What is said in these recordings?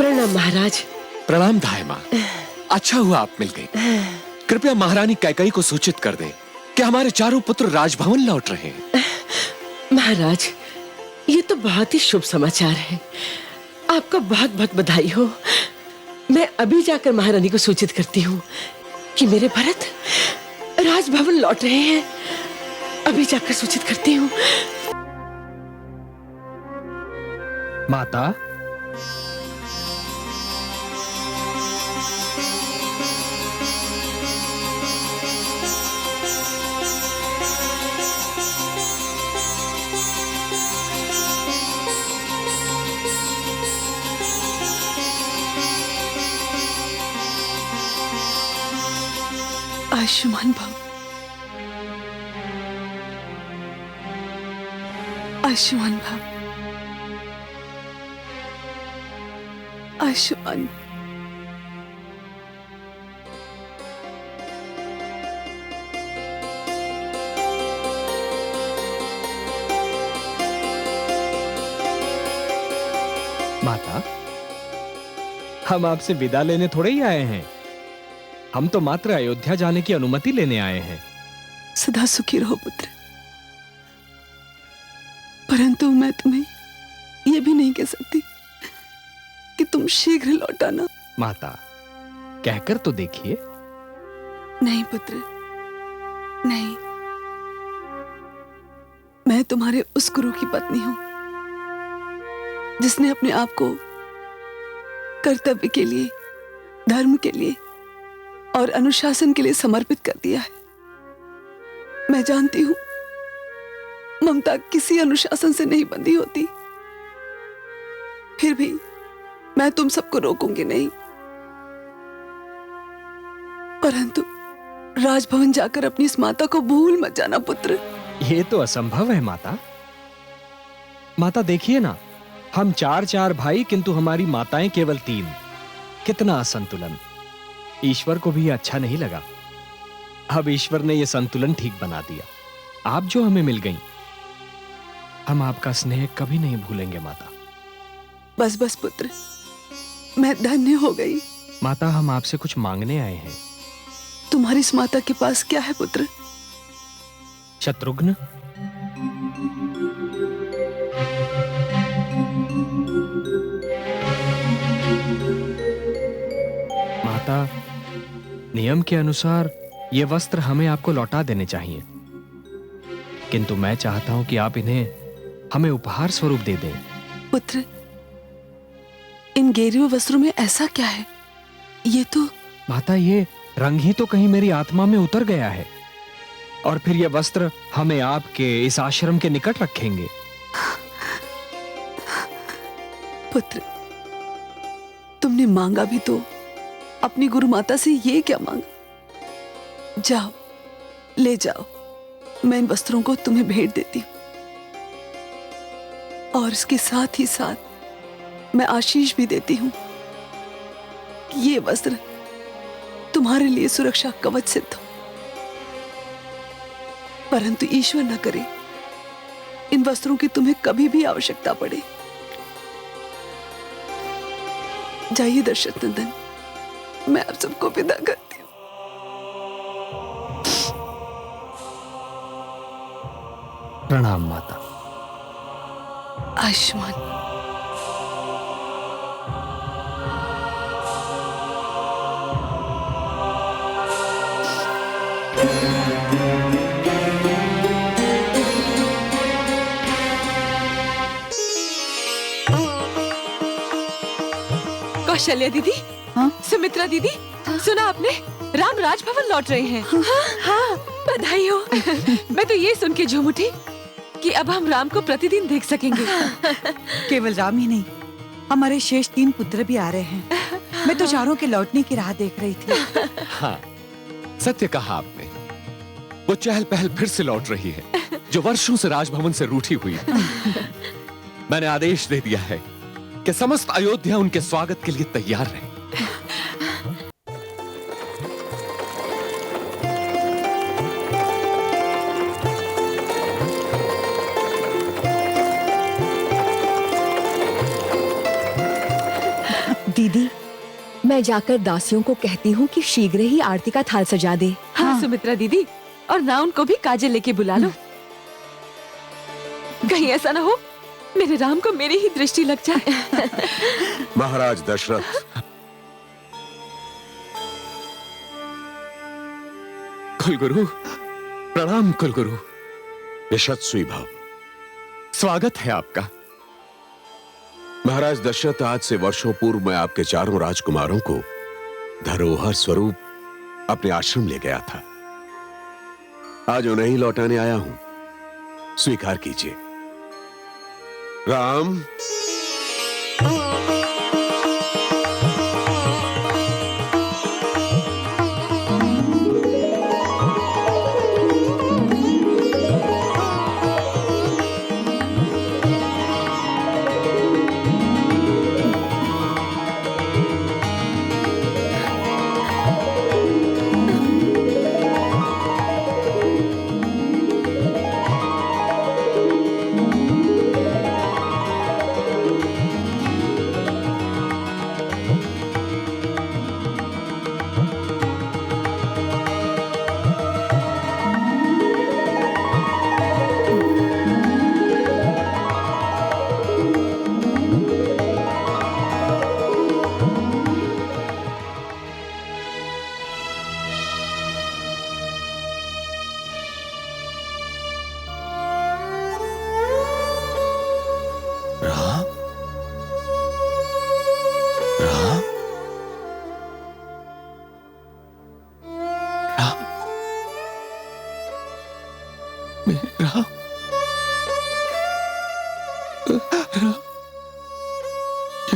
प्रणाम महाराज। प्रणाम धाय माँ। अच्छा हुआ आप मिल गई। कृपया महारानी कैकई को सूचित कर दें कि हमारे चारों पुत्र राजभवन लौट रहे हैं। महाराज, ये तो बहुत ही शुभ समाचार है। आपको बहुत बहुत बधाई हो। मैं अभी जाकर महारानी को सूचित करती हूँ कि मेरे भरत राजभवन लौट रहे हैं। अभी जाकर सूचित करती हूँ। माता, आयुष्मान भव, आयुष्मान भव, आयुष्मान। माता, हम आपसे विदा लेने थोड़े ही आए हैं। हम तो मात्र अयोध्या जाने की अनुमति लेने आए हैं। सदा सुखी रहो पुत्र। परंतु मैं तुम्हें यह भी नहीं कह सकती कि तुम शीघ्र लौट आना। माता, कहकर तो देखिए। नहीं पुत्र, नहीं। मैं तुम्हारे उस गुरु की पत्नी हूं जिसने अपने आप को कर्तव्य के लिए, धर्म के लिए और अनुशासन के लिए समर्पित कर दिया है। मैं जानती हूं ममता किसी अनुशासन से नहीं बंधी होती। फिर भी मैं तुम सबको रोकूंगी नहीं। परंतु राजभवन जाकर अपनी इस माता को भूल मत जाना पुत्र। ये तो असंभव है माता। माता देखिए ना, हम चार भाई किंतु हमारी माताएं केवल 3। कितना असंतुलन। ईश्वर को भी अच्छा नहीं लगा। अब ईश्वर ने यह संतुलन ठीक बना दिया। आप जो हमें मिल गईं, हम आपका स्नेह कभी नहीं भूलेंगे माता। बस बस पुत्र, मैं धन्य हो गई। माता, हम आपसे कुछ मांगने आए हैं। तुम्हारी इस माता के पास क्या है पुत्र? शत्रुघ्न, माता, नियम के अनुसार ये वस्त्र हमें आपको लौटा देने चाहिए, किंतु मैं चाहता हूं कि आप इन्हें हमें उपहार स्वरूप दे दें। पुत्र, इन गेरुए वस्त्रों में ऐसा क्या है? ये तो माता, ये रंग ही तो कहीं मेरी आत्मा में उतर गया है, और फिर ये वस्त्र हमें आपके इस आश्रम के निकट रखेंगे। पुत्र, तुमने मांगा भी तो अपनी गुरु माता से ये क्या मांगा? जाओ, ले जाओ। मैं इन वस्त्रों को तुम्हें भेंट देती हूं, और इसके साथ ही साथ मैं आशीष भी देती हूं कि ये वस्त्र तुम्हारे लिए सुरक्षा कवच सिद्ध हो। परंतु ईश्वर न करे इन वस्त्रों की तुम्हें कभी भी आवश्यकता पड़े। जाइए दशरथ नंदन, मैं आप सबको विदा करती हूँ। प्रणाम माता। आयुष्मान। कौशल्या दीदी, हाँ? सुमित्रा दीदी, सुना आपने? राम राजभवन लौट रहे हैं। हाँ, बधाई हो। मैं तो ये सुन के झूम उठी कि अब हम राम को प्रतिदिन देख सकेंगे। केवल राम ही नहीं, हमारे शेष 3 पुत्र भी आ रहे हैं। मैं तो चारों के लौटने की राह देख रही थी। हाँ, सत्य कहा आपने। वो चहल पहल फिर से लौट रही है, जो वर्षों से राजभवन से रूठी हुई है। मैंने आदेश दे दिया है कि समस्त अयोध्या उनके स्वागत के लिए तैयार रहे। मैं जाकर दासियों को कहती हूँ कि शीघ्र ही आरती का थाल सजा दे। हाँ सुमित्रा दीदी, और ना उनको भी काजल लेके बुला लो। कहीं ऐसा ना हो मेरे राम को मेरी ही दृष्टि लग जाए। महाराज दशरथ, कुलगुरु प्रणाम। कुलगुरु यशस्वी भव। स्वागत है आपका। महाराज दशरथ, आज से वर्षों पूर्व मैं आपके चारों राजकुमारों को धरोहर स्वरूप अपने आश्रम ले गया था। आज उन्हें ही लौटाने आया हूं, स्वीकार कीजिए। राम,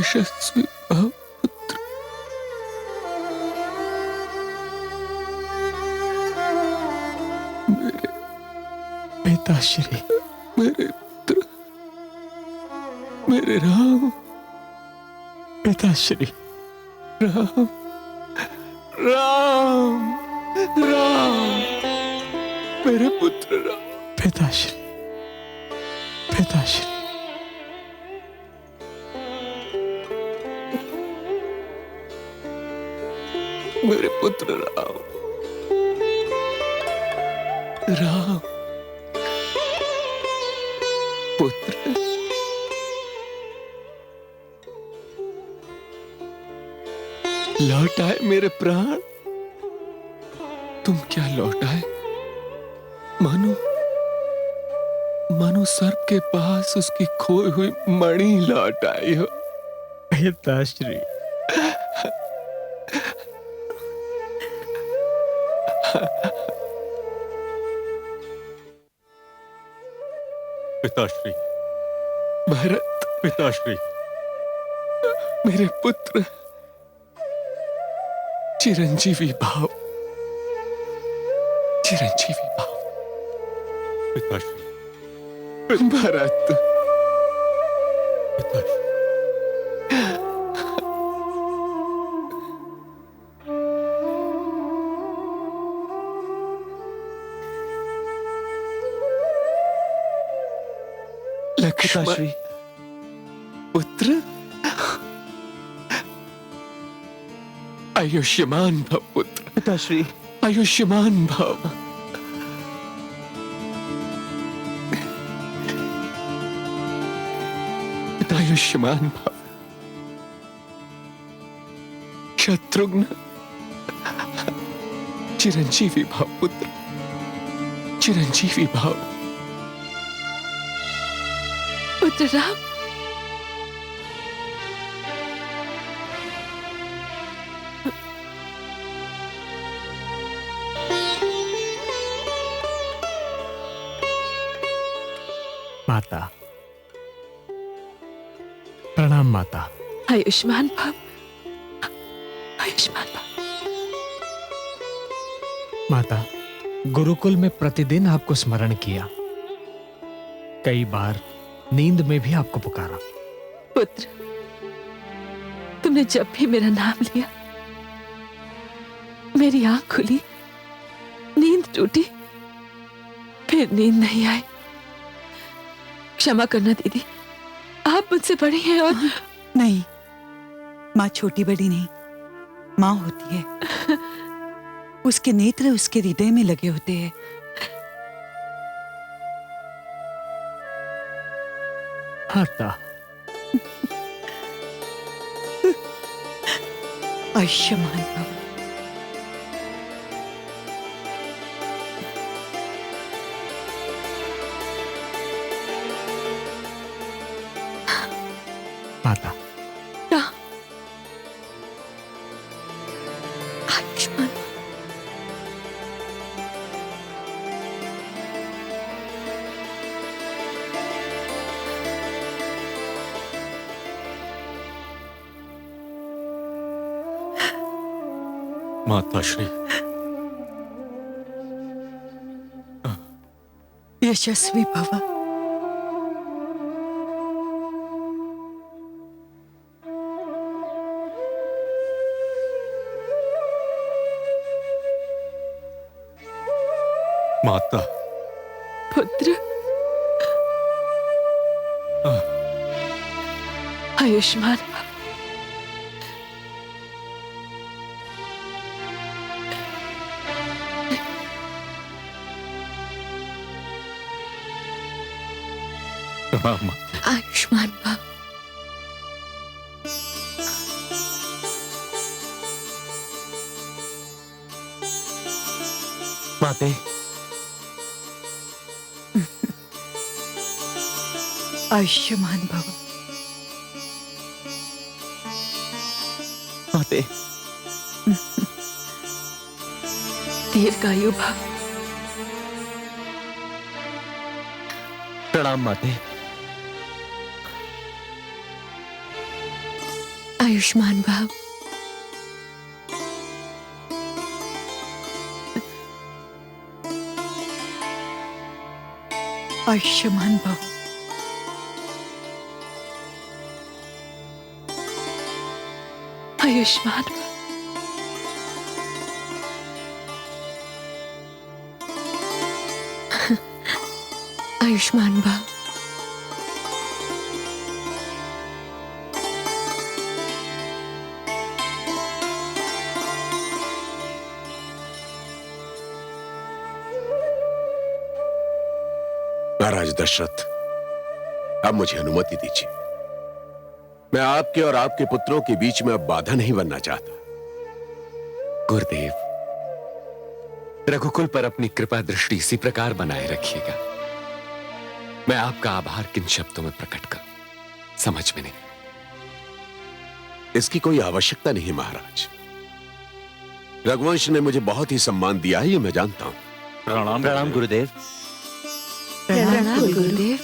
यशस्वी भव पुत्र। मेरे पिताश्री, मेरे पुत्र, मेरे राम, पिताश्री, राम, राम, राम, मेरे पुत्र राम। पिताश्री, पिताश्री। मेरे पुत्र राम, राम, पुत्र। लौट आए मेरे प्राण। तुम क्या लौट आए? मानो सर्प के पास उसकी खोई हुई मणि लौट आई हो। पिताश्री, पिताश्री, भरत, पिताश्री, मेरे पुत्र, चिरंजीवी भाव, चिरंजीवी भाव। पिताश्री, भरत, पिताश्री। लक्ष्मण, पुत्र, आयुष्मान भव पुत्र। पिताश्री, आयुष्मान भव। आयुष्मान भव। शत्रुघ्न, चिरंजीवी भव पुत्र, चिरंजीवी भव। पुत्र राम, माता, प्रणाम माता। आयुष्मान भव, आयुष्मान भव। माता, गुरुकुल में प्रतिदिन आपको स्मरण किया, कई बार नींद में भी आपको पुकारा। पुत्र, तुमने जब भी मेरा नाम लिया मेरी आंख खुली, नींद टूटी, फिर नींद नहीं आई। क्षमा करना दीदी, आप मुझसे बड़ी हैं और नहीं, माँ छोटी बड़ी नहीं, माँ होती है, उसके नेत्र उसके हृदय में लगे होते हैं। माता, आयुष्मान भव। माता, आयुष्मान माता श्री, यशस्वी भव। माता, पुत्र, आयुष्मान भव। प्रणाम। आयुष्मान भव। माते, आयुष्मान भव। माते, दीर्घायु भव। प्रणाम माते। आयुष्मान भव। आयुष्मान भव। आयुष्मान भव। आयुष्मान भव। महाराज दशरथ, अब मुझे अनुमति दीजिए। मैं आपके और आपके पुत्रों के बीच में अब बाधा नहीं बनना चाहता। गुरुदेव, रघुकुल पर अपनी कृपा दृष्टि इसी प्रकार बनाए रखिएगा। मैं आपका आभार किन शब्दों में प्रकट करूं, समझ में नहीं। इसकी कोई आवश्यकता नहीं महाराज। रघुवंश ने मुझे बहुत ही सम्मान दिया है, ये मैं जानता हूं। प्रणाम गुरुदेव। प्रणाम गुरुदेव।